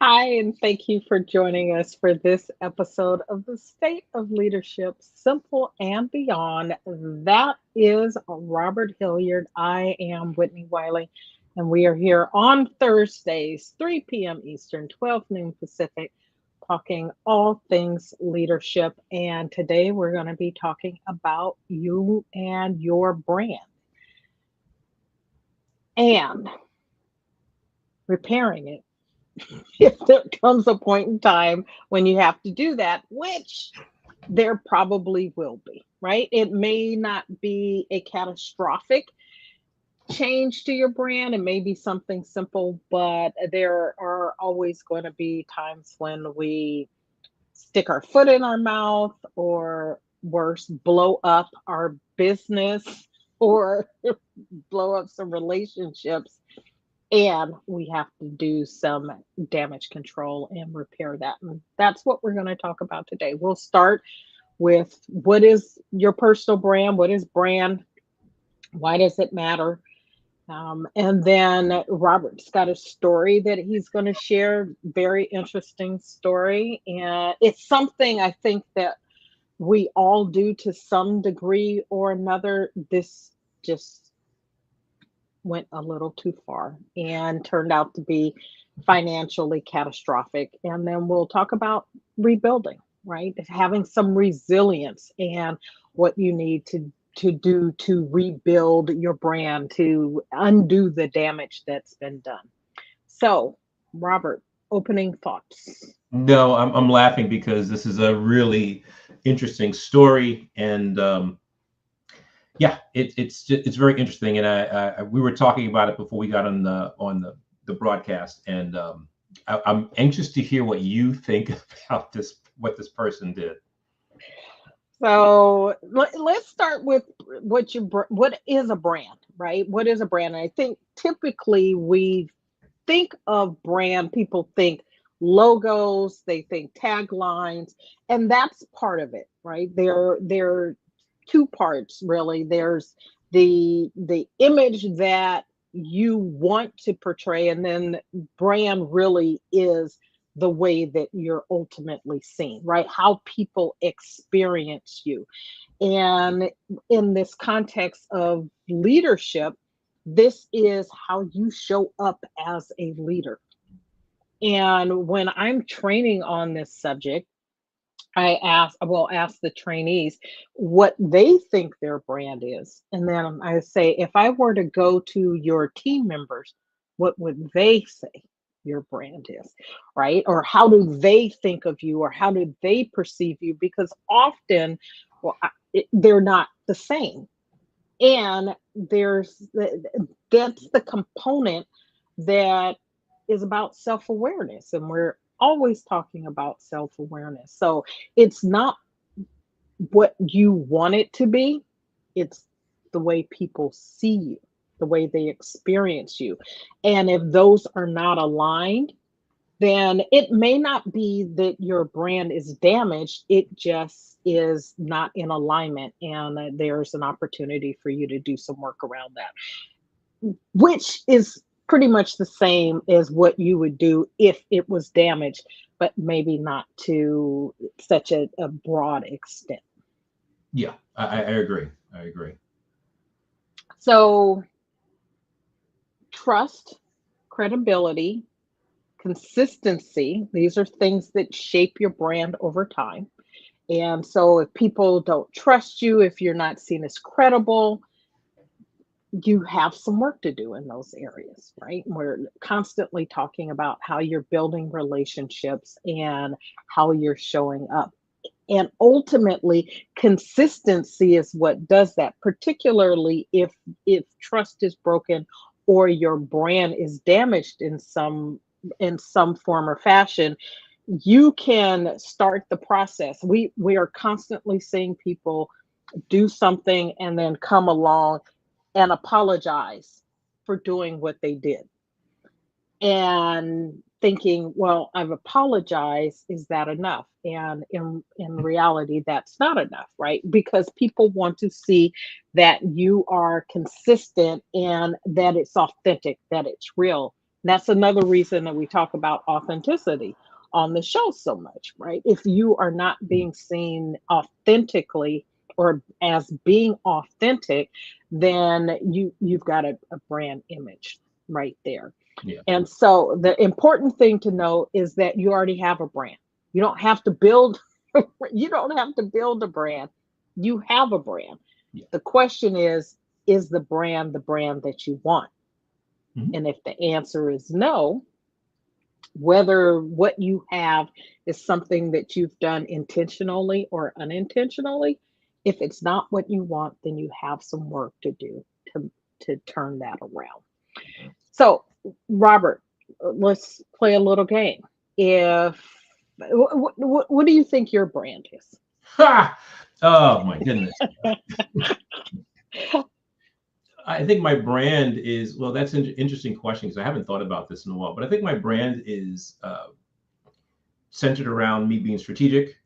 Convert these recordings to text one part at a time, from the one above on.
Hi, and thank you for joining us for this episode of the State of Leadership Simple and Beyond. That is Robert Hilliard. I am Whitney Wiley, and we are here on Thursdays, 3 p.m. Eastern, 12 noon Pacific, talking all things leadership. And today we're going to be talking about you and your brand and repairing it if there comes a point in time when you have to do that, which there probably will be, right? It may not be a catastrophic change to your brand. It may be something simple, but there are always going to be times when we stick our foot in our mouth or worse, blow up our business or blow up some relationships, and we have to do some damage control and repair that. And that's what we're going to talk about today. We'll start with what is your personal brand? What is brand? Why does it matter? And then Robert's got a story that he's going to share, very interesting story. And it's something I think that we all do to some degree or another. This just went a little too far and turned out to be financially catastrophic. And then we'll talk about rebuilding, right? Having some resilience and what you need to do to rebuild your brand, to undo the damage that's been done. So, Robert, opening thoughts. No, I'm laughing because this is a really interesting story, and yeah, it's very interesting. And we were talking about it before we got on the broadcast, and I'm anxious to hear what you think about what this person did. So let's start with what is a brand, right? What is a brand? And I think typically we think of brand, people think logos, they think taglines, and that's part of it, right? There are two parts really. There's the image that you want to portray, and then brand really is the way that you're ultimately seen, right? How people experience you. And in this context of leadership, this is how you show up as a leader. And when I'm training on this subject, I will ask the trainees what they think their brand is. And then I say, if I were to go to your team members, what would they say your brand is, right? Or how do they think of you, or how do they perceive you? Because often, they're not the same. And that's the component that is about self-awareness, and we're always talking about self-awareness. So it's not what you want it to be, it's the way people see you, the way they experience you. And if those are not aligned, then it may not be that your brand is damaged, it just is not in alignment. And there's an opportunity for you to do some work around that, which is pretty much the same as what you would do if it was damaged, but maybe not to such a broad extent. Yeah, I agree. I agree. So, trust, credibility, consistency, these are things that shape your brand over time. And so, if people don't trust you, if you're not seen as credible, you have some work to do in those areas, right? We're constantly talking about how you're building relationships and how you're showing up. And ultimately, consistency is what does that, particularly if trust is broken or your brand is damaged in some form or fashion. You can start the process. We are constantly seeing people do something and then come along and apologize for doing what they did, and thinking, well, I've apologized, is that enough? And in reality, that's not enough, right? Because people want to see that you are consistent and that it's authentic, that it's real. That's another reason that we talk about authenticity on the show so much, right? If you are not being seen authentically or as being authentic, then you've got a brand image right there. Yeah. And so the important thing to know is that you already have a brand. You don't have to build you don't have to build a brand. You have a brand. Yeah. The question is the brand that you want? Mhm. And if the answer is no, whether what you have is something that you've done intentionally or unintentionally, if it's not what you want, then you have some work to do to turn that around. So, Robert, let's play a little game. If what do you think your brand is? Ha! Oh my goodness. I think my brand is, well, that's an interesting question because I haven't thought about this in a while, but I think my brand is centered around me being strategic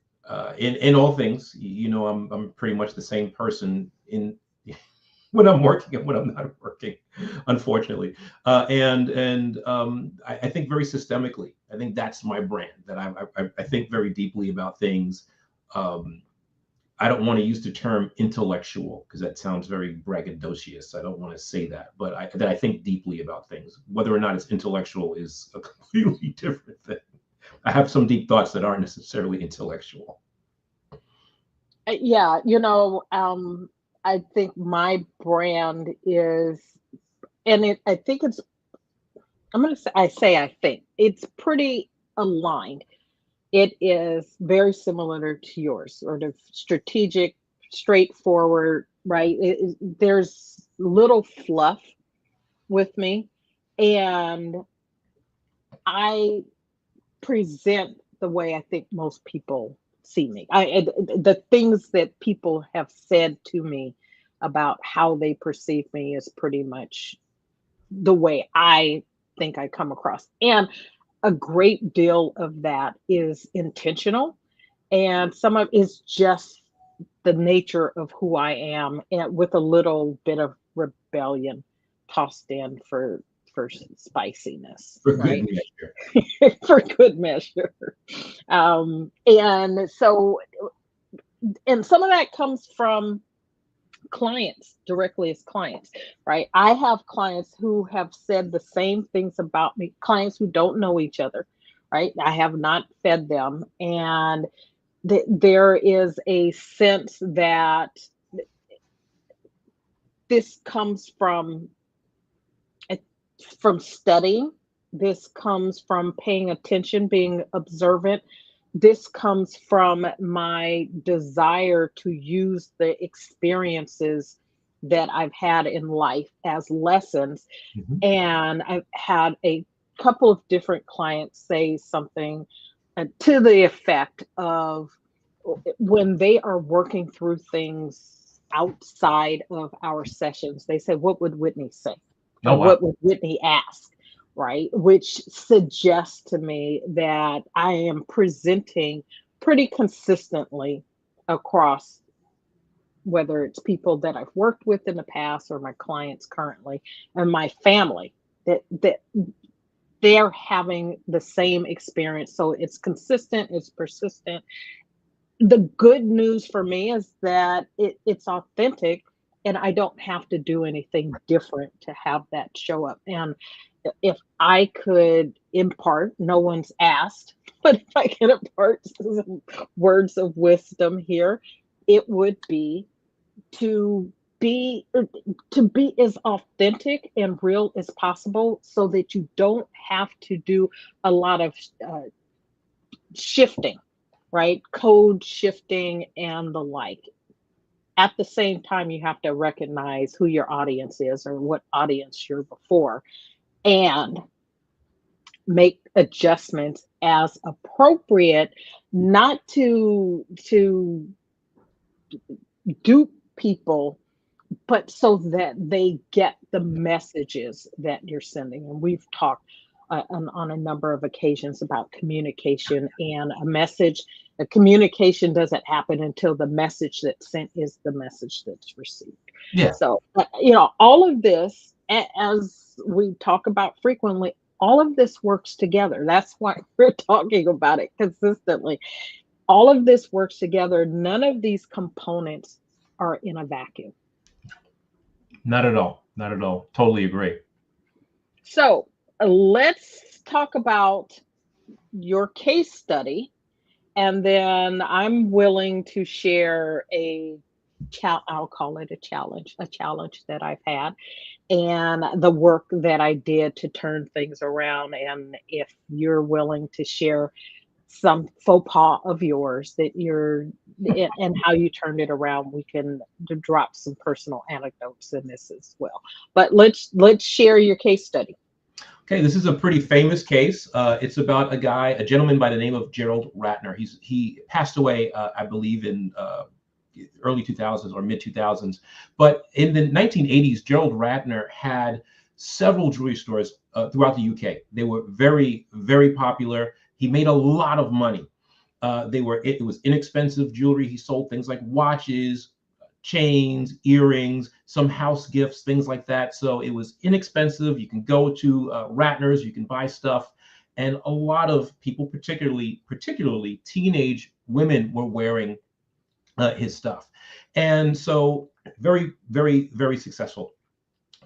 in all things. You know, I'm pretty much the same person in when I'm working and when I'm not working, unfortunately. I think very systemically. I think that's my brand. That I think very deeply about things. Um, I don't want to use the term intellectual because that sounds very braggadocious. I don't want to say that, but that I think deeply about things. Whether or not it's intellectual is a completely different thing. I have some deep thoughts that aren't necessarily intellectual. Yeah, I think my brand is, and I think it's, I'm going to say, I think it's pretty aligned. It is very similar to yours, sort of strategic, straightforward, right? There's little fluff with me, and I present the way I think most people see me. The things that people have said to me about how they perceive me is pretty much the way I think I come across. And a great deal of that is intentional, and some of it is just the nature of who I am, and with a little bit of rebellion tossed in for spiciness, For good right? measure. For good measure. And so, and some of that comes from clients, directly as clients, right? I have clients who have said the same things about me, clients who don't know each other, right? I have not fed them. And there is a sense that this comes from studying. This comes from paying attention, being observant. This comes from my desire to use the experiences that I've had in life as lessons. Mhm. And I've had a couple of different clients say something to the effect of, when they are working through things outside of our sessions, they say, "What would Whitney say?" Oh Or wow. what would Whitney ask? Right? Which suggests to me that I am presenting pretty consistently across, whether it's people that I've worked with in the past or my clients currently and my family, that they're having the same experience. So it's consistent, it's persistent. The good news for me is that it's authentic, and I don't have to do anything different to have that show up. And if I could impart, no one's asked, but if I can impart some words of wisdom here, it would be to be to be as authentic and real as possible, so that you don't have to do a lot of uh, shifting, right? Code shifting and the like. At the same time, you have to recognize who your audience is or what audience you're before, and make adjustments as appropriate, not to dupe people, but so that they get the messages that you're sending. And we've talked on a number of occasions about communication, and a communication doesn't happen until the message that's sent is the message that's received. Yeah. So, all of this, as we talk about frequently, All of this works together. That's why we're talking about it consistently. All of this works together. None of these components are in a vacuum. Not at all. Not at all. Totally agree. So let's talk about your case study, and then I'm willing to share I'll call it a challenge that I've had, and the work that I did to turn things around. And if you're willing to share some faux pas of yours that and how you turned it around, we can drop some personal anecdotes in this as well. But let's share your case study. Okay, this is a pretty famous case. It's about a gentleman by the name of Gerald Ratner. He passed away, I believe, in early 2000s or mid 2000s. But in the 1980s, Gerald Ratner had several jewelry stores throughout the UK. They were very, very popular. He made a lot of money. It was inexpensive jewelry. He sold things like watches, chains, earrings, some house gifts, things like that. So it was inexpensive. You can go to Ratner's, you can buy stuff, and a lot of people, particularly teenage women, were wearing his stuff, and so very, very, very successful.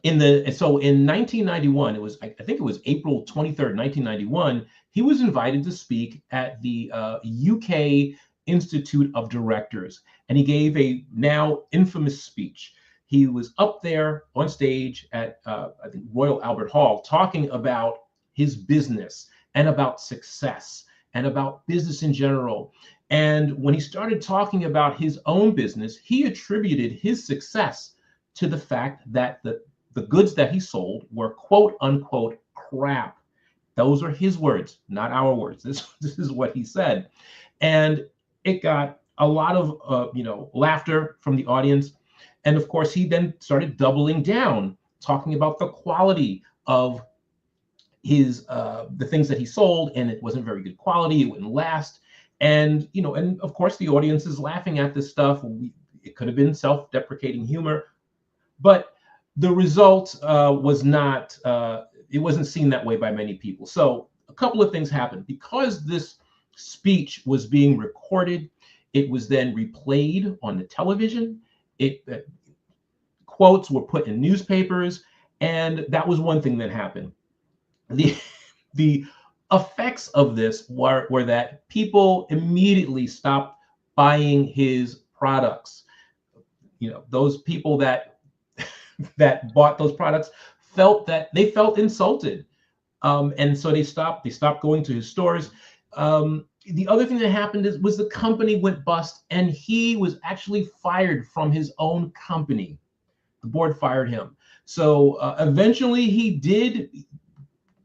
In 1991, I think it was April 23rd, 1991, he was invited to speak at the UK Institute of Directors, and he gave a now infamous speech. He was up there on stage at I think Royal Albert Hall talking about his business and about success and about business in general. And when he started talking about his own business, he attributed his success to the fact that the goods that he sold were quote unquote crap. Those are his words, not our words. This is what he said. And it got a lot of laughter from the audience. And of course, he then started doubling down, talking about the quality of his the things that he sold, and it wasn't very good quality. It wouldn't last. And of course, the audience is laughing at this stuff. It could have been self-deprecating humor, but the result was not. It wasn't seen that way by many people. So a couple of things happened because this speech was being recorded. It was then replayed on the television. Quotes were put in newspapers, and that was one thing that happened. The effects of this were that people immediately stopped buying his products. Those people that bought those products felt insulted, and so they stopped going to his stores. The other thing that happened was the company went bust, and he was actually fired from his own company. The board fired him. So eventually he did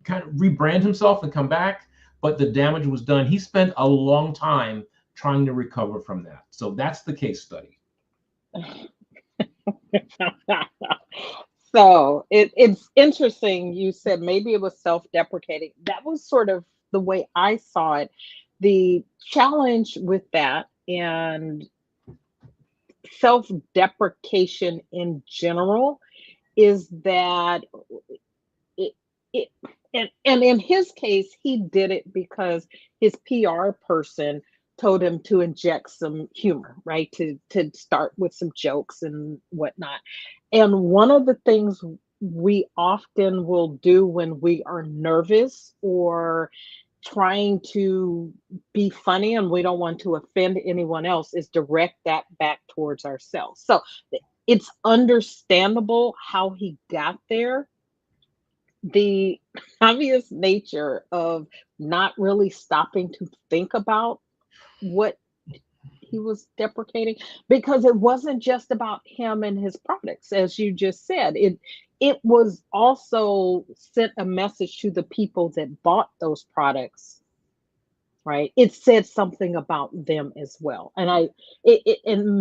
kind of rebrand himself and come back, but the damage was done. He spent a long time trying to recover from that. So that's the case study. So it's interesting. You said maybe it was self-deprecating. That was sort of the way I saw it. The challenge with that and self-deprecation in general is that it, it and in his case, he did it because his PR person told him to inject some humor, right? To start with some jokes and whatnot. And one of the things we often will do when we are nervous or trying to be funny and we don't want to offend anyone else is direct that back towards ourselves. So it's understandable how he got there. The obvious nature of not really stopping to think about what he was deprecating, because it wasn't just about him and his products, as you just said. It was also sent a message to the people that bought those products, right? It said something about them as well. And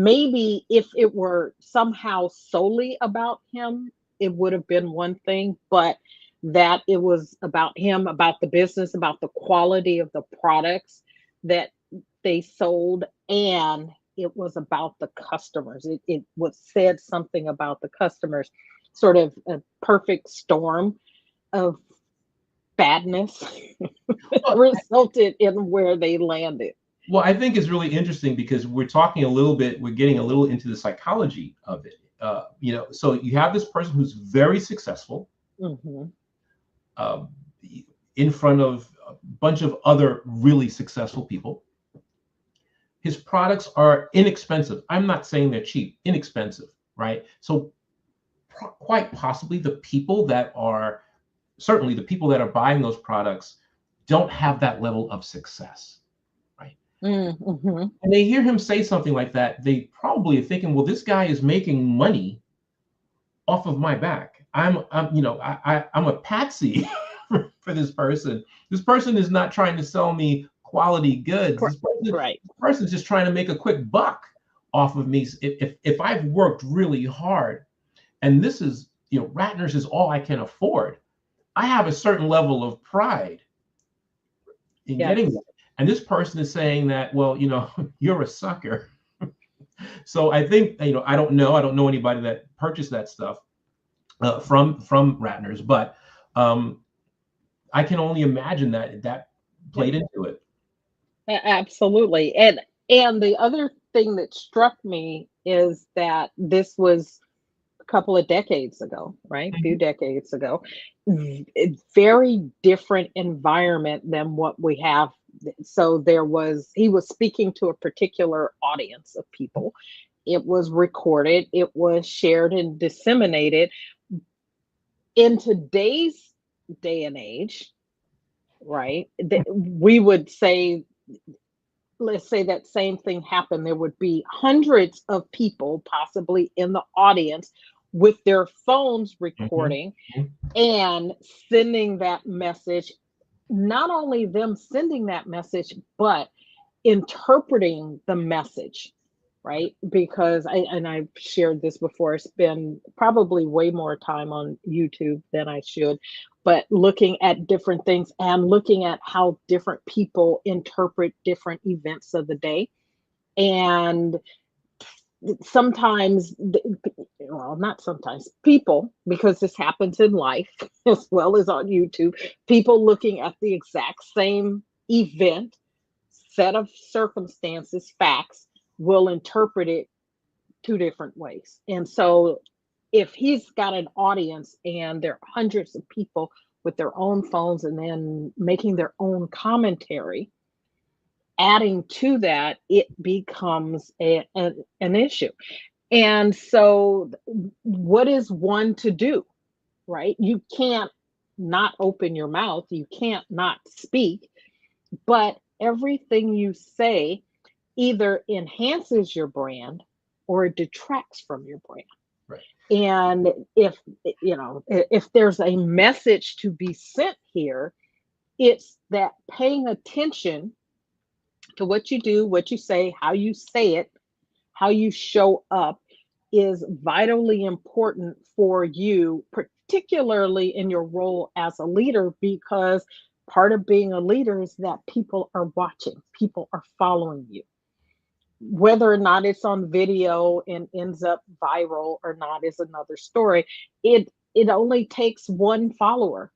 maybe if it were somehow solely about him, it would have been one thing, but that it was about him, about the business, about the quality of the products that they sold, and it was about the customers. It was said something about the customers, sort of a perfect storm of badness Well, resulted in where they landed. well, I think it's really interesting because we're talking a little bit, we're getting a little into the psychology of it. So you have this person who's very successful, Hmm. uh, in front of a bunch of other really successful people. His products are inexpensive. I'm not saying they're cheap, inexpensive, right? So quite possibly the people that are certainly the people that are buying those products don't have that level of success, right? Hmm. And they hear him say something like that, they probably are thinking, well, this guy is making money off of my back. I'm a patsy for this person. This person is not trying to sell me quality goods. This Right. person's just trying to make a quick buck off of me. If I've worked really hard, and this is, Ratner's is all I can afford, I have a certain level of pride in getting Yes. that. And this person is saying that, well, you're a sucker. So I think, I don't know anybody that purchased that stuff from Ratner's, but um, I can only imagine that Yeah, played into it. absolutely. And the other thing that struck me is that this was a couple of decades ago, right? A few Mhm. decades ago. Very different environment than what we have. So he was speaking to a particular audience of people. It was recorded, it was shared and disseminated. In today's day and age, right? We would say, let's say that same thing happened, there would be hundreds of people possibly in the audience with their phones Mhm. recording Mhm. and sending that message. Not only them sending that message, but interpreting the message, right? Because I've shared this before, spend probably way more time on YouTube than I should, but looking at different things and looking at how different people interpret different events of the day. And sometimes, well, not sometimes, people, because this happens in life as well as on YouTube, people looking at the exact same event, set of circumstances, facts, will interpret it two different ways. And so if he's got an audience and there are hundreds of people with their own phones and then making their own commentary, adding to that, it becomes an issue. And so, what is one to do, right? You can't not open your mouth, you can't not speak, but everything you say either enhances your brand or it detracts from your brand. Right. And if there's a message to be sent here, it's that paying attention to what you do, what you say it, how you show up is vitally important for you, particularly in your role as a leader, because part of being a leader is that people are watching, people are following you. Whether or not it's on video and ends up viral or not is another story. It only takes one follower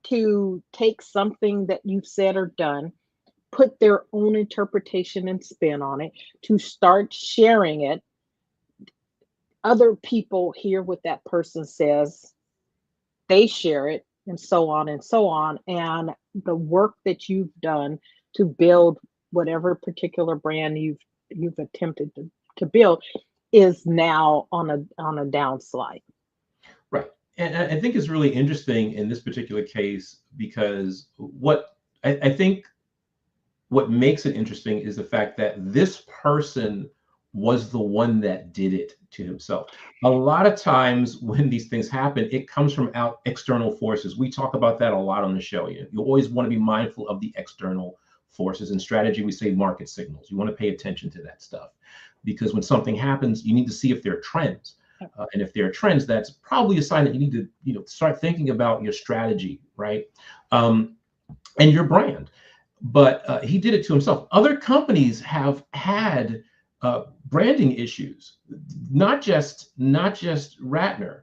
to take something that you've said or done, put their own interpretation and spin on it, to start sharing it. Other people hear what that person says, they share it, and so on and so on. And the work that you've done to build whatever particular brand you've attempted to build is now on a downslide. Right. And I think it's really interesting in this particular case because I think what makes it interesting is the fact that this person was the one that did it to himself. A lot of times when these things happen, it comes from out external forces. We talk about that a lot on the show. You always want to be mindful of the external forces. In strategy, we say market signals. You want to pay attention to that stuff because when something happens, you need to see if there are trends. And if there are trends, that's probably a sign that you need to, start thinking about your strategy, right? And your brand. But he did it to himself. Other companies have had branding issues, not just Ratner.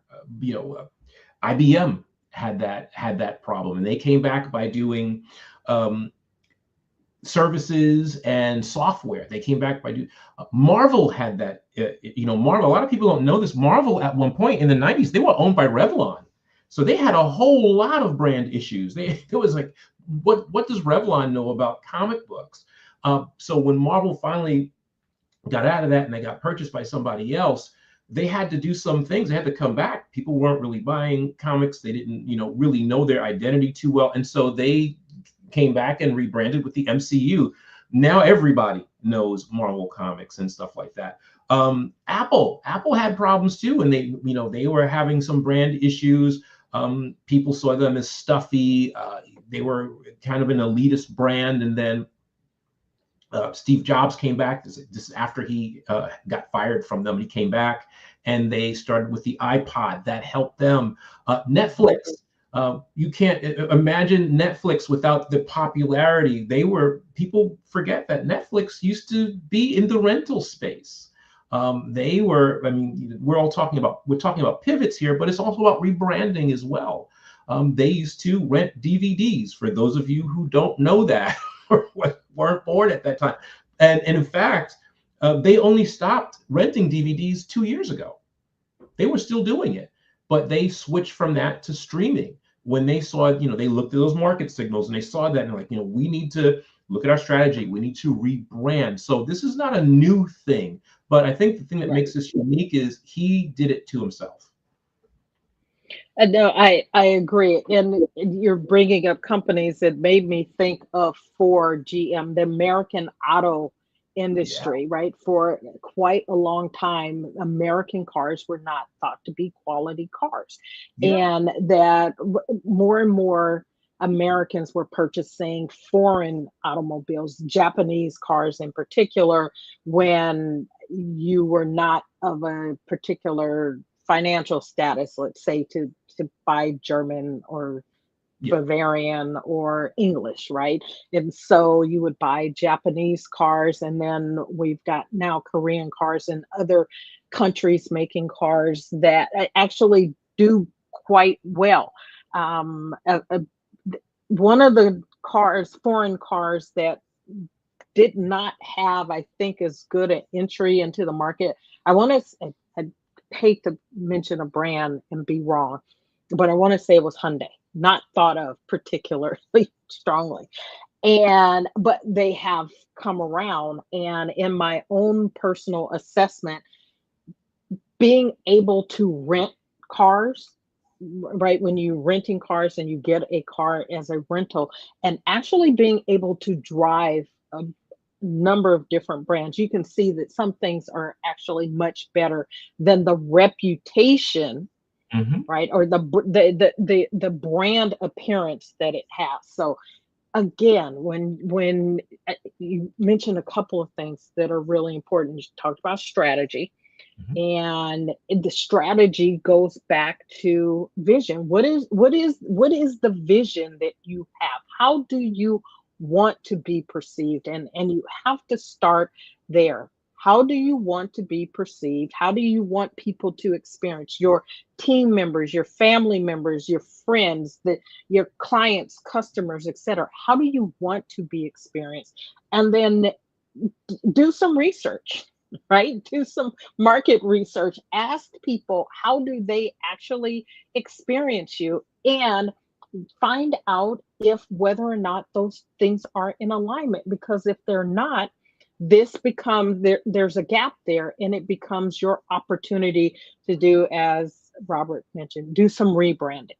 IBM had that problem, and they came back by doing um, services and software. They came back by doing. Marvel had that. Marvel. A lot of people don't know this. Marvel at one point in the '90s, they were owned by Revlon, so they had a whole lot of brand issues. It was like, what does Revlon know about comic books? So when Marvel finally got out of that and they got purchased by somebody else, they had to do some things. They had to come back. People weren't really buying comics. They didn't, really know their identity too well. And so they came back and rebranded with the MCU. Now everybody knows Marvel Comics and stuff like that. Apple had problems too, and they were having some brand issues. People saw them as stuffy. They were kind of an elitist brand, and then Steve Jobs came back. This after he got fired from them. He came back, and they started with the iPod. That helped them. Netflix. You can't imagine Netflix without the popularity. People forget that Netflix used to be in the rental space. We're talking about pivots here, but it's also about rebranding as well. They used to rent DVDs, for those of you who don't know that or weren't born at that time. And in fact, they only stopped renting DVDs 2 years ago. They were still doing it, but they switched from that to streaming. When they saw, they looked at those market signals and they saw that, and like, we need to look at our strategy. We need to rebrand. So this is not a new thing, but I think the thing that makes this unique is he did it to himself. No, I agree. And you're bringing up companies that made me think of Ford, GM, the American auto industry, right? For quite a long time, American cars were not thought to be quality cars. And that more and more Americans were purchasing foreign automobiles, Japanese cars in particular, when you were not of a particular financial status, let's say, to buy German or Bavarian or English, right? And so you would buy Japanese cars, and then we've got now Korean cars and other countries making cars that actually do quite well. One of the foreign cars that did not have, I think, as good an entry into the market. I hate to mention a brand and be wrong, but I want to say it was Hyundai, not thought of particularly strongly. But they have come around, and in my own personal assessment, being able to rent cars, right? When you're renting cars and you get a car as a rental, and actually being able to drive a number of different brands, you can see that some things are actually much better than the reputation, right? Or the brand appearance that it has. So again, when you mentioned a couple of things that are really important, you talked about strategy. And the strategy goes back to vision. What is the vision that you have? How do you want to be perceived? And you have to start there. How do you want to be perceived? How do you want people to experience your team members, your family members, your friends, your clients, customers, etc.? How do you want to be experienced? And then do some research, right? Do some market research. Ask people, how do they actually experience you? And find out if whether or not those things are in alignment. Because if they're not, there's a gap there, and it becomes your opportunity to do, as Robert mentioned, do some rebranding,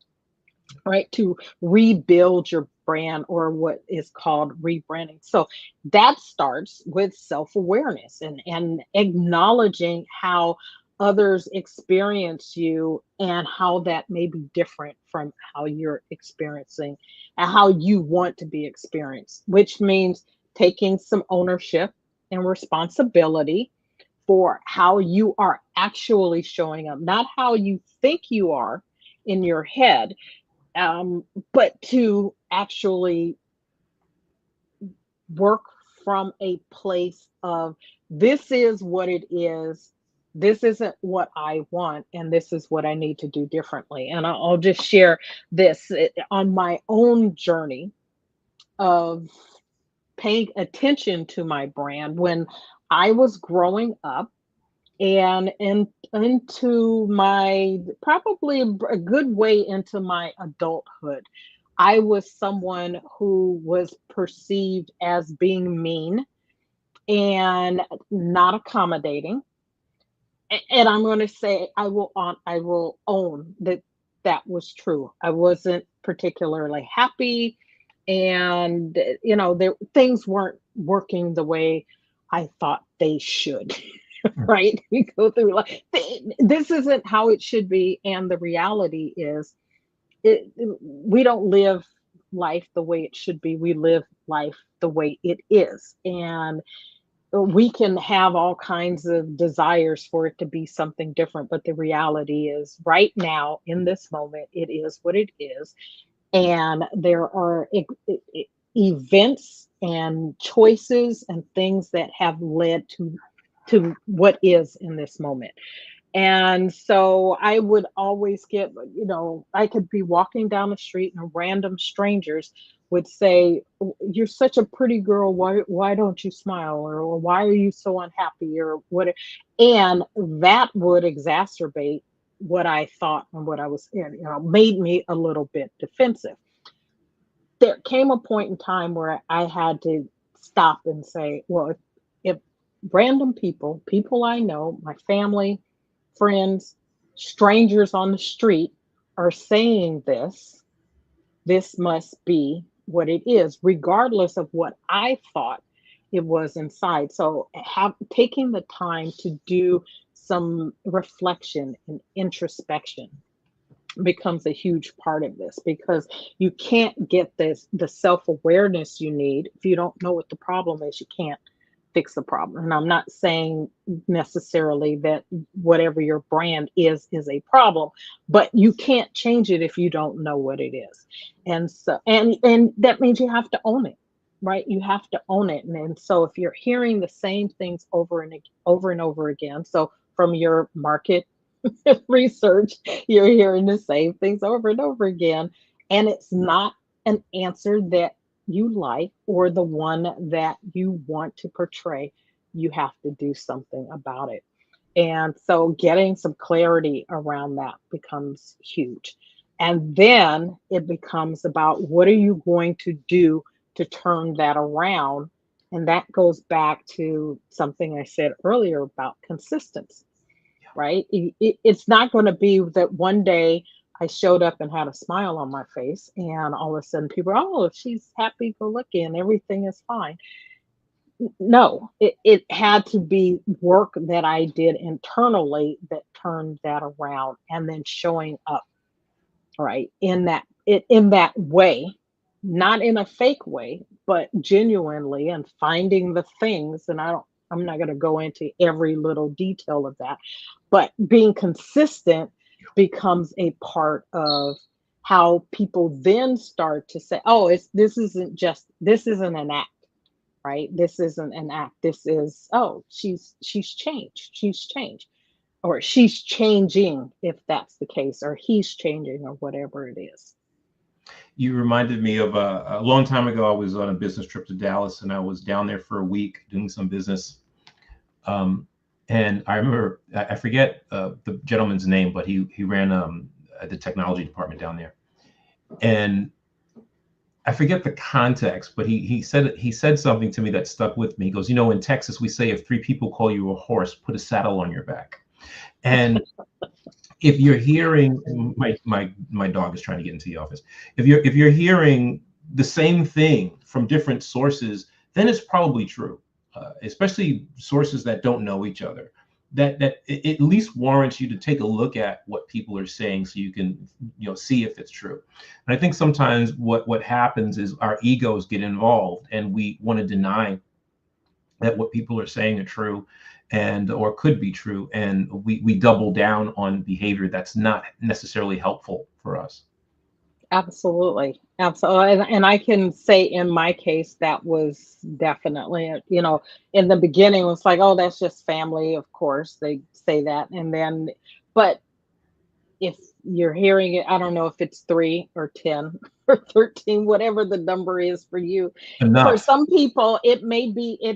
right? To rebuild your brand, or what is called rebranding. So that starts with self-awareness and acknowledging how others experience you, and how that may be different from how you're experiencing and how you want to be experienced, which means taking some ownership and responsibility for how you are actually showing up, not how you think you are in your head, but to actually work from a place of, this is what it is, this isn't what I want, and this is what I need to do differently. And I'll just share this on my own journey of paying attention to my brand when I was growing up and into my probably a good way into my adulthood. I was someone who was perceived as being mean and not accommodating. And I'm going to say I will own that that was true. I wasn't particularly happy, and there things weren't working the way I thought they should. Right? We go through like this isn't how it should be, and the reality is we don't live life the way it should be. We live life the way it is, and we can have all kinds of desires for it to be something different, but the reality is right now in this moment it is what it is. And there are events and choices and things that have led to what is in this moment. And so I would always get, I could be walking down the street and random strangers would say, "You're such a pretty girl. Why don't you smile?" Or "Why are you so unhappy?" Or what? And that would exacerbate what I thought and what I was in, made me a little bit defensive. There came a point in time where I had to stop and say, well, if random people I know, my family, friends, strangers on the street are saying this must be what it is, regardless of what I thought it was inside. So taking the time to do some reflection and introspection becomes a huge part of this, because you can't get the self-awareness you need if you don't know what the problem is. You can't fix the problem. And I'm not saying necessarily that whatever your brand is a problem, but you can't change it if you don't know what it is. And so and that means you have to own it, right? You have to own it. And so if you're hearing the same things over and over again, so from your market research, you're hearing the same things over and over again, and it's not an answer that you like or the one that you want to portray. You have to do something about it. And so getting some clarity around that becomes huge. And then it becomes about what are you going to do to turn that around? And that goes back to something I said earlier about consistency, right? It's not going to be that one day I showed up and had a smile on my face, and all of a sudden people, oh, she's happy go lucky and everything is fine. No, it had to be work that I did internally that turned that around, and then showing up right in that way, not in a fake way, but genuinely, and finding the things. And I'm not going to go into every little detail of that, but being consistent becomes a part of how people then start to say, oh, this isn't an act, right? This isn't an act. This is, oh, she's changed, or she's changing, if that's the case, or he's changing, or whatever it is. You reminded me of a long time ago. I was on a business trip to Dallas, and I was down there for a week doing some business. And I remember, I forget the gentleman's name, but he ran the technology department down there. And I forget the context, but he said something to me that stuck with me. He goes, in Texas we say if 3 people call you a horse, put a saddle on your back. And if you're hearing, my dog is trying to get into the office. If you're hearing the same thing from different sources, then it's probably true. Especially sources that don't know each other. That it at least warrants you to take a look at what people are saying, so you can see if it's true. And I think sometimes what happens is our egos get involved, and we want to deny that what people are saying are true, or could be true, and we double down on behavior that's not necessarily helpful for us. Absolutely. Absolutely. And I can say in my case, that was definitely, in the beginning, it was like, oh, that's just family. Of course, they say that. And then, but if you're hearing it, I don't know if it's 3 or 10 or 13, whatever the number is for you. For Enough. some people,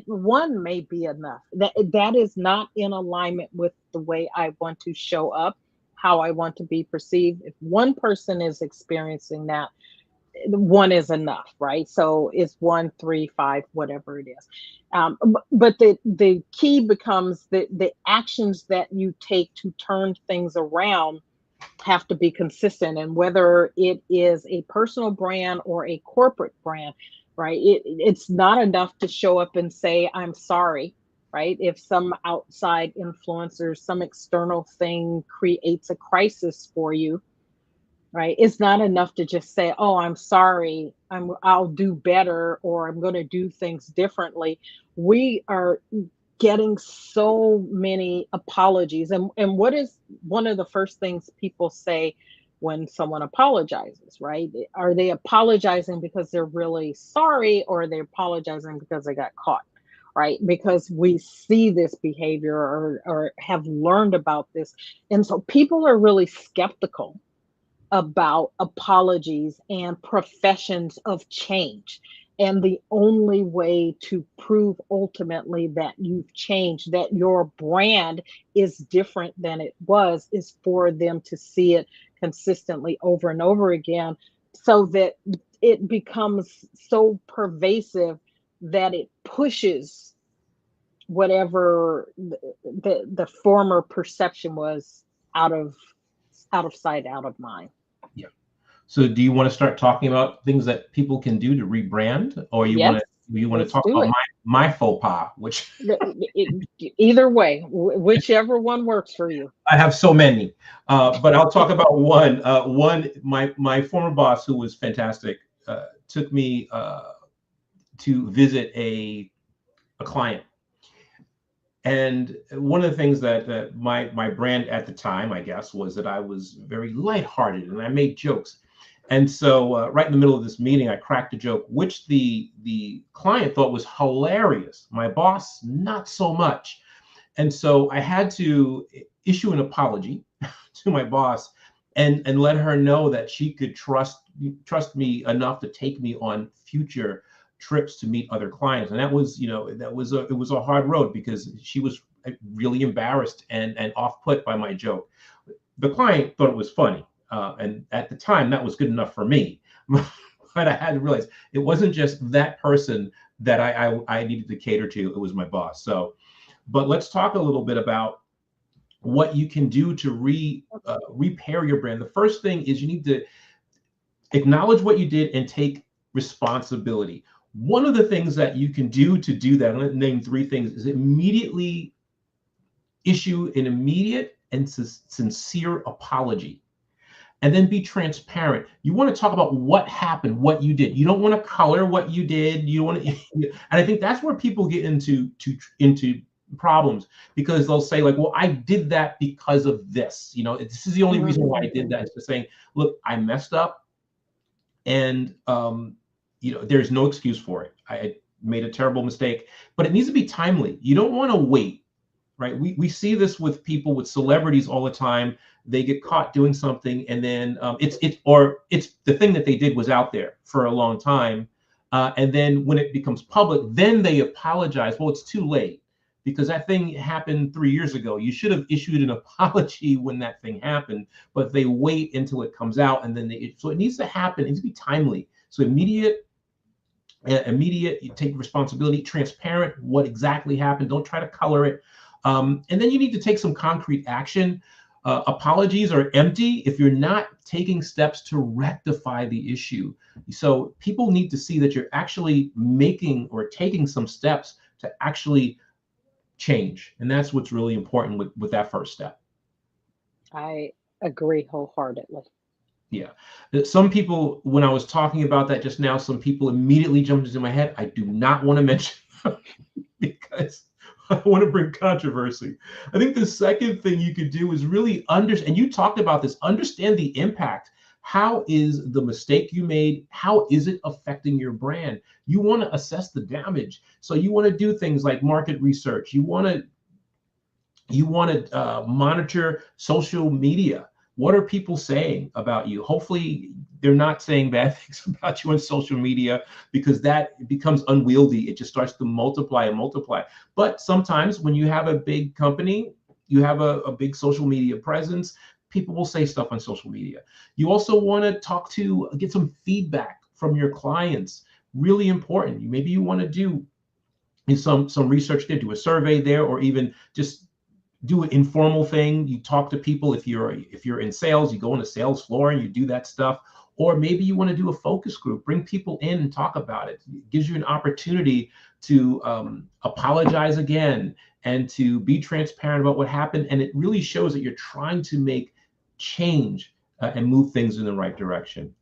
one may be enough. That is not in alignment with the way I want to show up, how I want to be perceived. If one person is experiencing that, one is enough, right? So it's 1, 3, 5, whatever it is. But the key becomes the actions that you take to turn things around have to be consistent, and whether it is a personal brand or a corporate brand, right? It's not enough to show up and say I'm sorry, right? If some outside influencer, some external thing creates a crisis for you, right? It's not enough to just say, oh, I'm sorry, I'll do better, or I'm going to do things differently. We are getting so many apologies, and what is one of the first things people say when someone apologizes, right? Are they apologizing because they're really sorry, or are they apologizing because they got caught, right? Because we see this behavior, or have learned about this, and so people are really skeptical about apologies and professions of change. And the only way to prove ultimately that you've changed, that your brand is different than it was, is for them to see it consistently over and over again, so that it becomes so pervasive that it pushes whatever the former perception was out of sight, out of mind. Yeah. So do you want to start talking about things that people can do to rebrand, or Yes, you want to let's talk do about it. my faux pas, which Either way, whichever one works for you. I have so many, but I'll talk about one. One, my former boss, who was fantastic, took me to visit a client. And one of the things that my brand at the time, I guess, was that I was very lighthearted and I made jokes. And so right in the middle of this meeting, I cracked a joke, which the client thought was hilarious. My boss, not so much. And so I had to issue an apology to my boss and let her know that she could trust me enough to take me on future trips to meet other clients. And that was, it was a hard road, because she was really embarrassed and off put by my joke. The client thought it was funny, and at the time that was good enough for me. But I had to realize it wasn't just that person that I needed to cater to. It was my boss. So, but let's talk a little bit about what you can do to repair your brand. The first thing is you need to acknowledge what you did and take responsibility. One of the things that you can do to do that, I'm going to name 3 things, is immediately issue an immediate and sincere apology. And then be transparent. You want to talk about what happened, what you did. You don't want to color what you did. You want to, and I think that's where people get into problems, because they'll say like, well, I did that because of this. This is the only reason why I did that. Is just saying, look, I messed up, and there's no excuse for it. I made a terrible mistake, but it needs to be timely. You don't want to wait. Right. We see this with people, with celebrities all the time. They get caught doing something, and then it's the thing that they did was out there for a long time. And then when it becomes public, then they apologize. Well, it's too late, because that thing happened 3 years ago. You should have issued an apology when that thing happened, but they wait until it comes out, and then so it needs to happen. It needs to be timely. So immediate, you take responsibility, transparent, what exactly happened. Don't try to color it. And then you need to take some concrete action. Apologies are empty if you're not taking steps to rectify the issue. So people need to see that you're actually making or taking some steps to actually change. And that's what's really important with that first step. I agree wholeheartedly. Yeah. Some people, when I was talking about that just now, some people immediately jumped into my head. I do not want to mention because I want to bring controversy. I think the second thing you could do is really understand, and you talked about this, understand the impact. How is the mistake you made, how is it affecting your brand? You want to assess the damage. So you want to do things like market research. You want to monitor social media. What are people saying about you? Hopefully they're not saying bad things about you on social media, because that becomes unwieldy. It just starts to multiply and multiply. But sometimes when you have a big company, you have a big social media presence, people will say stuff on social media. You also want to get some feedback from your clients. Really important. Maybe you want to do some research there, do a survey there, or even just do an informal thing. You talk to people. If you're in sales, you go on the sales floor and you do that stuff. Or maybe you want to do a focus group, bring people in and talk about it. It gives you an opportunity to apologize again and to be transparent about what happened. And it really shows that you're trying to make change and move things in the right direction.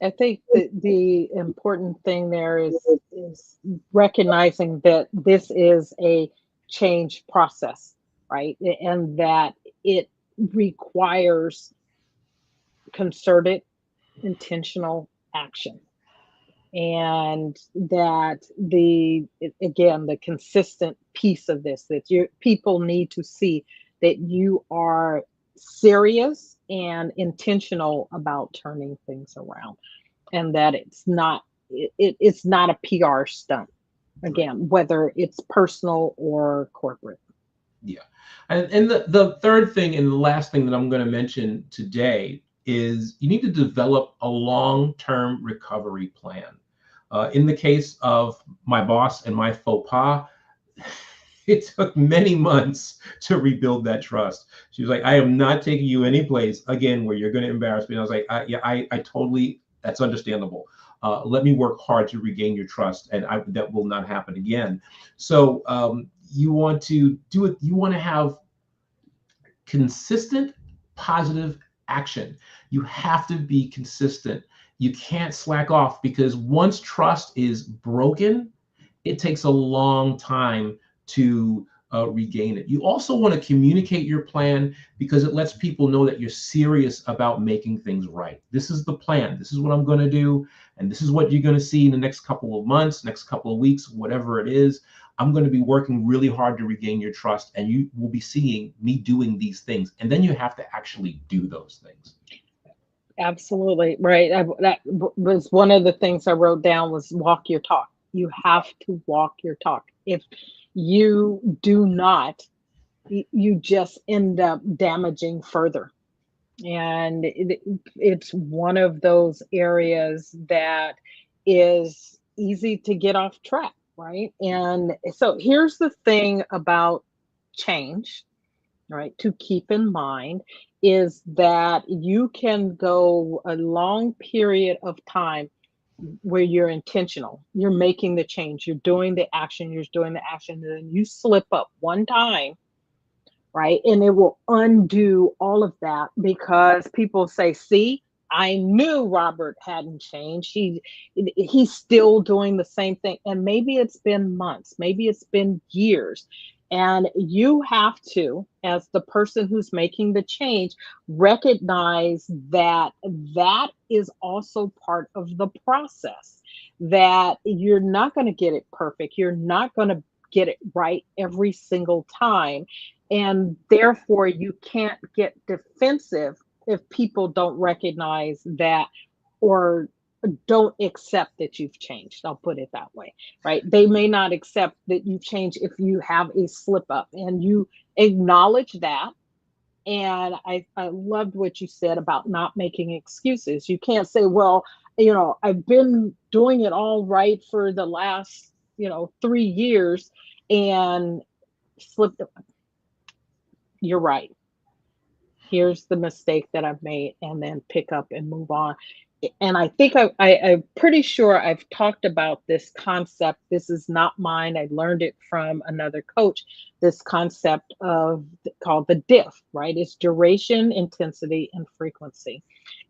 I think that the important thing there is recognizing that this is a change process, right? And that it requires concerted, intentional action. And that again, the consistent piece of this, that people need to see that you are serious and intentional about turning things around, and that it's not a PR stunt, again, whether it's personal or corporate. Yeah. And the third thing and the last thing that I'm going to mention today is you need to develop a long-term recovery plan. In the case of my boss and my faux pas, it took many months to rebuild that trust. She was like, I am not taking you any place again where you're going to embarrass me. And I was like, yeah, I totally, that's understandable. Let me work hard to regain your trust, and that will not happen again. So you want to do it. You want to have consistent, positive action. You have to be consistent. You can't slack off, because once trust is broken, it takes a long time to regain it. You also want to communicate your plan, because it lets people know that you're serious about making things right. This is the plan. This is what I'm going to do. And this is what you're going to see in the next couple of months, next couple of weeks, whatever it is. I'm going to be working really hard to regain your trust, and you will be seeing me doing these things. And then you have to actually do those things. Absolutely right. That was one of the things I wrote down, was walk your talk. You have to walk your talk. If you do not, you just end up damaging further. And it's one of those areas that is easy to get off track, right? And so here's the thing about change, right, to keep in mind, is that you can go a long period of time where you're intentional, you're making the change, you're doing the action, and then you slip up one time, right? And it will undo all of that, because people say, see, I knew Robert hadn't changed. He's still doing the same thing. And maybe it's been months, maybe it's been years. And you have to, as the person who's making the change, recognize that that is also part of the process, that you're not going to get it perfect. You're not going to get it right every single time. And therefore, you can't get defensive if people don't recognize that, or don't accept that you've changed. I'll put it that way, right? They may not accept that you've changed if you have a slip up, and you acknowledge that. And I loved what you said about not making excuses. You can't say, well, I've been doing it all right for the last, 3 years, and slipped up. You're right. Here's the mistake that I've made, and then pick up and move on. And I think I'm pretty sure I've talked about this concept. This is not mine. I learned it from another coach. This concept called the DIF, right? It's duration, intensity, and frequency.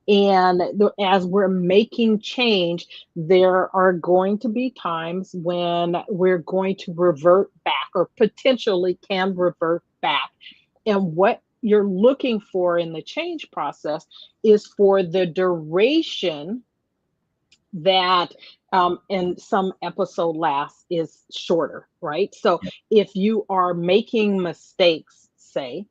And as we're making change, there are going to be times when we're going to revert back, or potentially can revert back. And what you're looking for in the change process is for the duration that and some episode lasts is shorter, right? So Yeah. if you are making mistakes, say,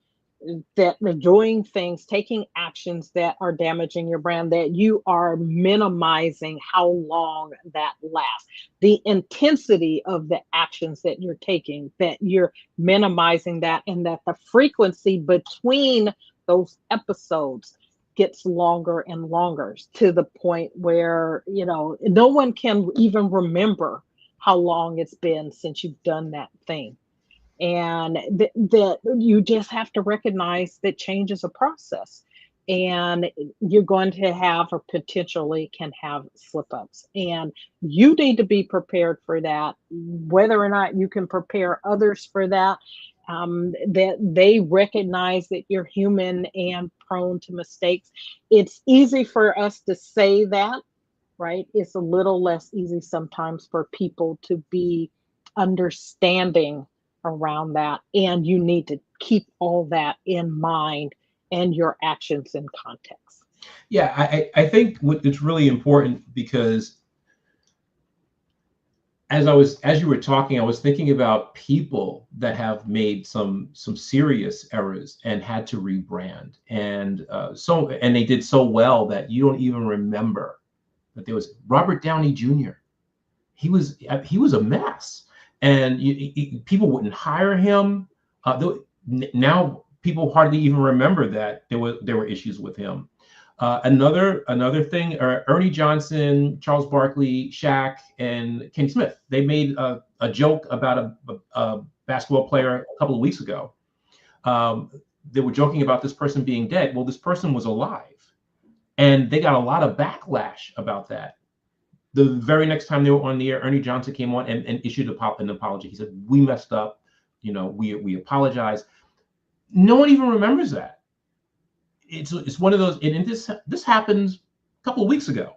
that they're doing things, taking actions that are damaging your brand, that you are minimizing how long that lasts. The intensity of the actions that you're taking, that you're minimizing that, and that the frequency between those episodes gets longer and longer to the point where, no one can even remember how long it's been since you've done that thing. And that you just have to recognize that change is a process, and you're going to have or potentially can have slip ups, and you need to be prepared for that, whether or not you can prepare others for that. That they recognize that you're human and prone to mistakes. It's easy for us to say that, right? It's a little less easy sometimes for people to be understanding around that. And you need to keep all that in mind and your actions in context. Yeah, I think it's really important because as you were talking, I was thinking about people that have made some serious errors and had to rebrand, and and they did so well that you don't even remember that there was Robert Downey Jr. He was a mess, and people wouldn't hire him. Now people hardly even remember that there were issues with him. Another thing, Ernie Johnson, Charles Barkley, Shaq, and King Smith. They made a joke about a basketball player a couple of weeks ago. Um, they were joking about this person being dead. Well, this person was alive, and they got a lot of backlash about that. The very next time they were on the air, Ernie Johnson came on and issued an apology. He said, "We messed up. We apologize." No one even remembers that. It's one of those, and this happened a couple of weeks ago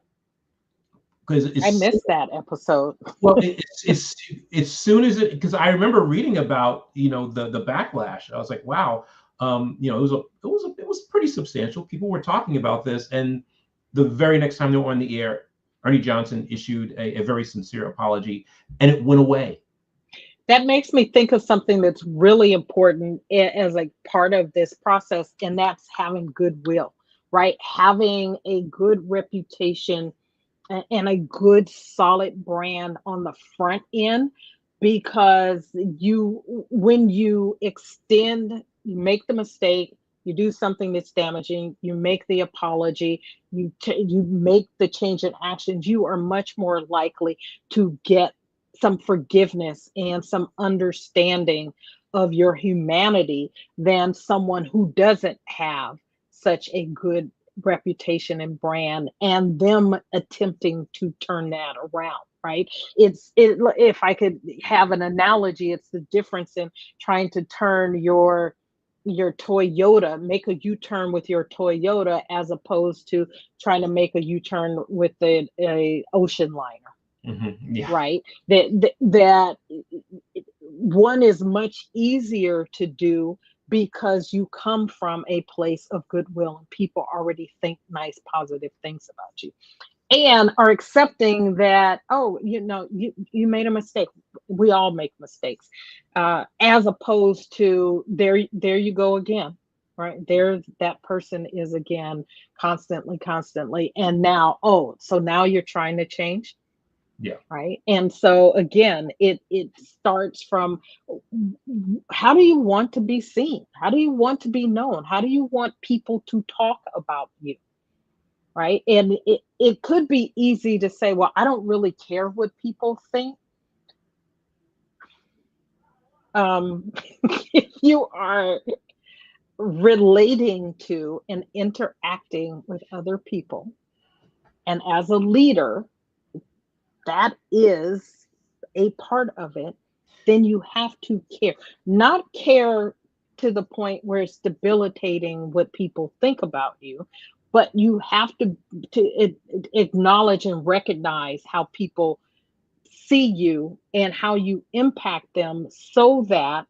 because I it's missed that episode. well, it's as soon as because I remember reading about the backlash. I was like, wow, it was pretty substantial. People were talking about this, and the very next time they were on the air, Ernie Johnson issued a very sincere apology, and it went away. That makes me think of something that's really important as like part of this process, and that's having goodwill, right? Having a good reputation and a good solid brand on the front end, because when you extend, you make the mistake, you do something that's damaging, you make the apology, you make the change in actions, you are much more likely to get some forgiveness and some understanding of your humanity than someone who doesn't have such a good reputation and brand, and them attempting to turn that around, right? If I could have an analogy, it's the difference in trying to turn your Toyota, make a U-turn with your Toyota, as opposed to trying to make a U-turn with a ocean liner, Yeah. right? That one is much easier to do because you come from a place of goodwill and people already think nice, positive things about you and are accepting that, oh, you made a mistake. We all make mistakes, as opposed to there you go again, right? There that person is again, constantly, and now, oh, so now you're trying to change, Yeah. right? And so again, it starts from, how do you want to be seen? How do you want to be known? How do you want people to talk about you? Right? And it could be easy to say, well, I don't really care what people think. If you are relating to and interacting with other people, and as a leader, that is a part of it, then you have to care. Not care to the point where it's debilitating what people think about you, but you have to acknowledge and recognize how people see you and how you impact them, so that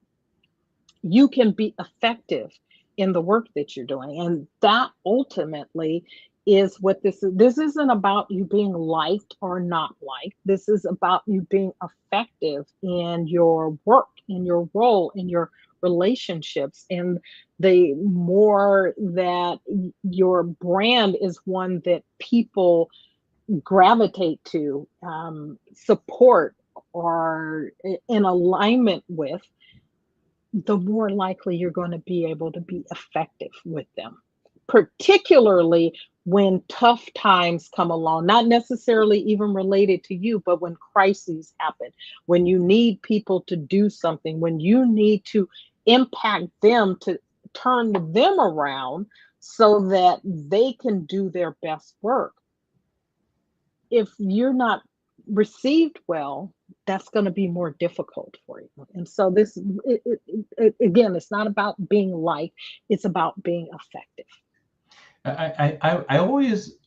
you can be effective in the work that you're doing. And that ultimately is what this is. This isn't about you being liked or not liked. This is about you being effective in your work, in your role, in your relationships. And the more that your brand is one that people gravitate to, support, or in alignment with, the more likely you're going to be able to be effective with them, particularly when tough times come along, not necessarily even related to you, but when crises happen, when you need people to do something, when you need to impact them to turn them around so that they can do their best work. If you're not received well, that's going to be more difficult for you. And so again, it's not about being liked, it's about being effective. I always,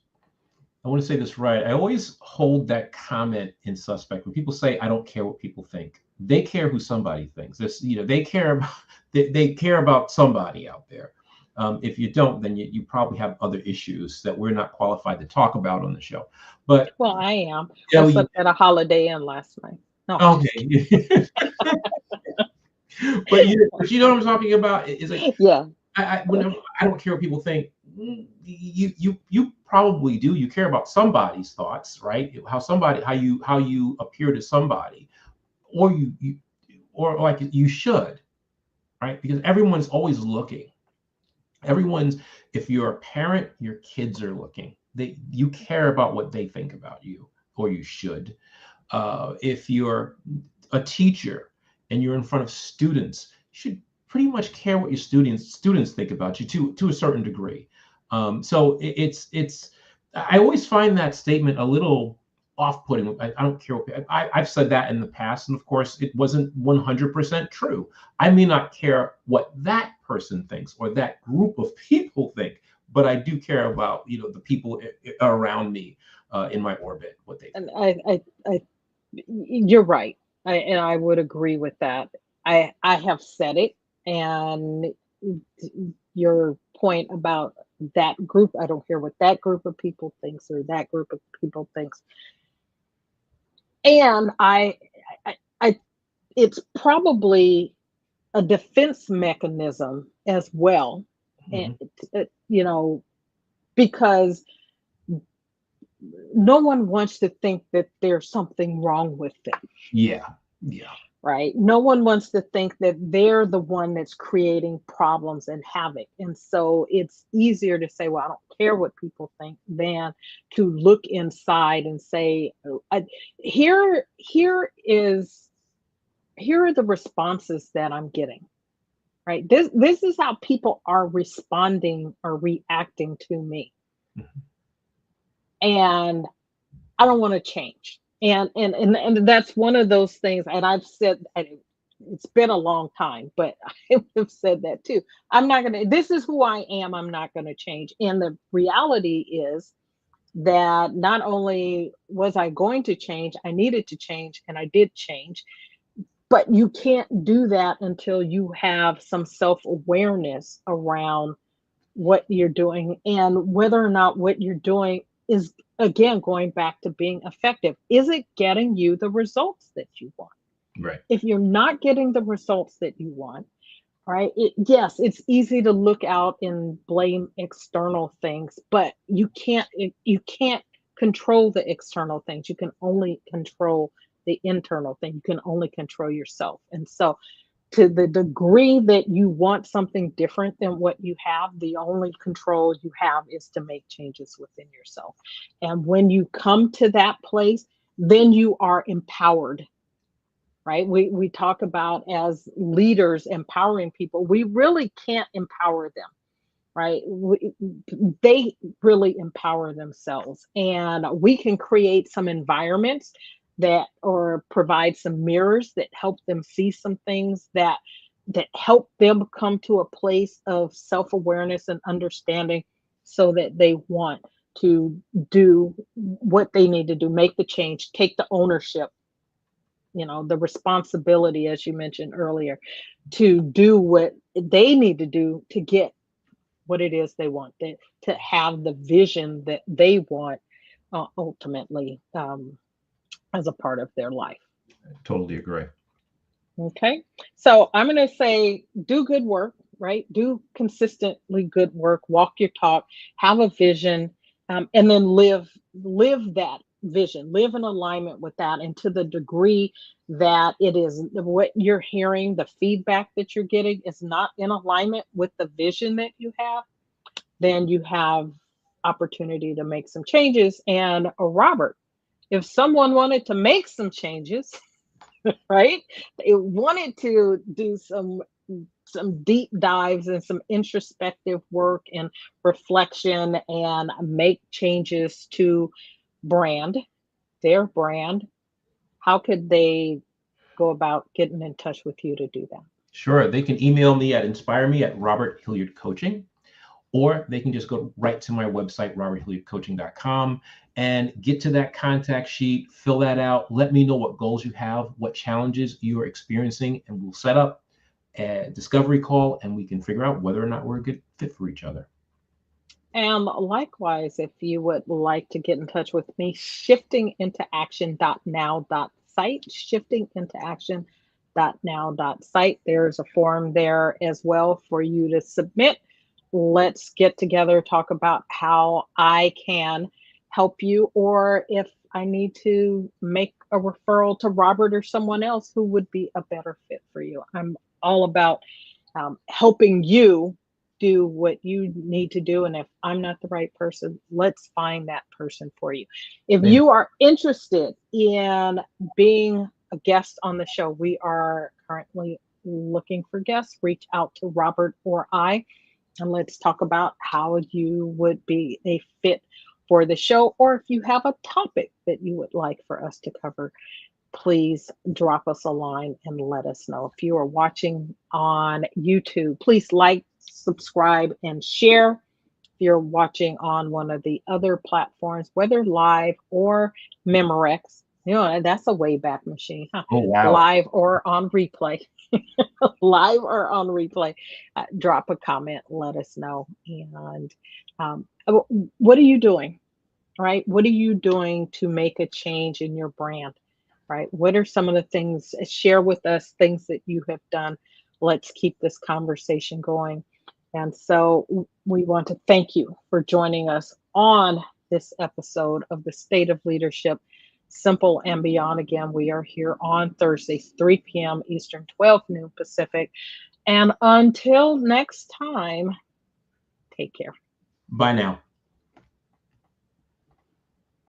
I want to say this right. I always hold that comment in suspect when people say, "I don't care what people think." They care who somebody thinks. This, they care about they care about somebody out there. If you don't, then you probably have other issues that we're not qualified to talk about on the show. But Well, I am. yeah, I slept at a Holiday Inn last night. No, okay. But you know what I'm talking about? Is like yeah, whenever I don't care what people think. You probably do. You care about somebody's thoughts, right? How you appear to somebody, or or like you should, right? Because everyone's always looking. Everyone's, if you're a parent, your kids are looking. You care about what they think about you, or you should. If you're a teacher and you're in front of students, you should pretty much care what your students think about you to a certain degree. So it's I always find that statement a little off-putting. I don't care. I've said that in the past, and of course, it wasn't 100% true. I may not care what that person thinks or that group of people think, but I do care about the people around me in my orbit, what they think. and you're right. And I would agree with that. I have said it, and your point about that group, I don't care what that group of people thinks or that group of people thinks. And I it's probably a defense mechanism as well. And Mhm. because no one wants to think that there's something wrong with them. Yeah, yeah, Right? No one wants to think that they're the one that's creating problems and havoc. And so it's easier to say, well, I don't care what people think, than to look inside and say, "Oh, here are the responses that I'm getting." Right? This is how people are responding or reacting to me. Mhm. And I don't want to change. And that's one of those things. And I've said, and it's been a long time, but I have said that too. I'm not gonna. This is who I am. I'm not gonna change. And the reality is that not only was I going to change, I needed to change, and I did change. But you can't do that until you have some self awareness around what you're doing and whether or not what you're doing is, again, going back to being effective. Is it getting you the results that you want? Right. If you're not getting the results that you want, right? Yes, it's easy to look out and blame external things, but you can't control the external things. You can only control the internal thing. You can only control yourself. And so to the degree that you want something different than what you have, the only control you have is to make changes within yourself. And when you come to that place, then you are empowered, right? We talk about, as leaders, empowering people. We really can't empower them, right? They really empower themselves. And we can create some environments that, or provide some mirrors that help them see some things that help them come to a place of self-awareness and understanding, so that they want to do what they need to do, make the change, take the ownership, the responsibility, as you mentioned earlier, to do what they need to do to get what it is they want, to have the vision that they want ultimately as a part of their life. Totally agree. Okay. So I'm going to say do good work, right? Do consistently good work, walk your talk, have a vision, and then live that vision, live in alignment with that. And to the degree that it is what you're hearing, the feedback that you're getting is not in alignment with the vision that you have, then you have opportunity to make some changes. And Robert, if someone wanted to make some changes, right? They wanted to do some deep dives and some introspective work and reflection and make changes to brand, their brand. How could they go about getting in touch with you to do that? Sure. They can email me at inspireme@Robert Hilliard Coaching, or they can just go right to my website, roberthilliardcoaching.com, and get to that contact sheet, fill that out. Let me know what goals you have, what challenges you are experiencing, and we'll set up a discovery call and we can figure out whether or not we're a good fit for each other. And likewise, if you would like to get in touch with me, shiftingintoaction.now.site, shiftingintoaction.now.site. There's a form there as well for you to submit. Let's get together, talk about how I can help you, or if I need to make a referral to Robert or someone else who would be a better fit for you. I'm all about helping you do what you need to do. And if I'm not the right person, let's find that person for you. If Amen. you are interested in being a guest on the show, we are currently looking for guests. Reach out to Robert or I, and let's talk about how you would be a fit for the show. Or if you have a topic that you would like for us to cover, please drop us a line and let us know. If you are watching on YouTube, please like, subscribe, and share. If you're watching on one of the other platforms, whether live or Memorex, that's a Wayback Machine, huh? Oh, wow. Live or on replay. Live or on replay, drop a comment, let us know. And what are you doing? Right? What are you doing to make a change in your brand? Right? What are some of the things? Share with us things that you have done. Let's keep this conversation going. And so we want to thank you for joining us on this episode of The State of Leadership, Simple and Beyond. Again, we are here on Thursdays, 3 p.m. Eastern, 12 noon Pacific. And until next time, take care. Bye now.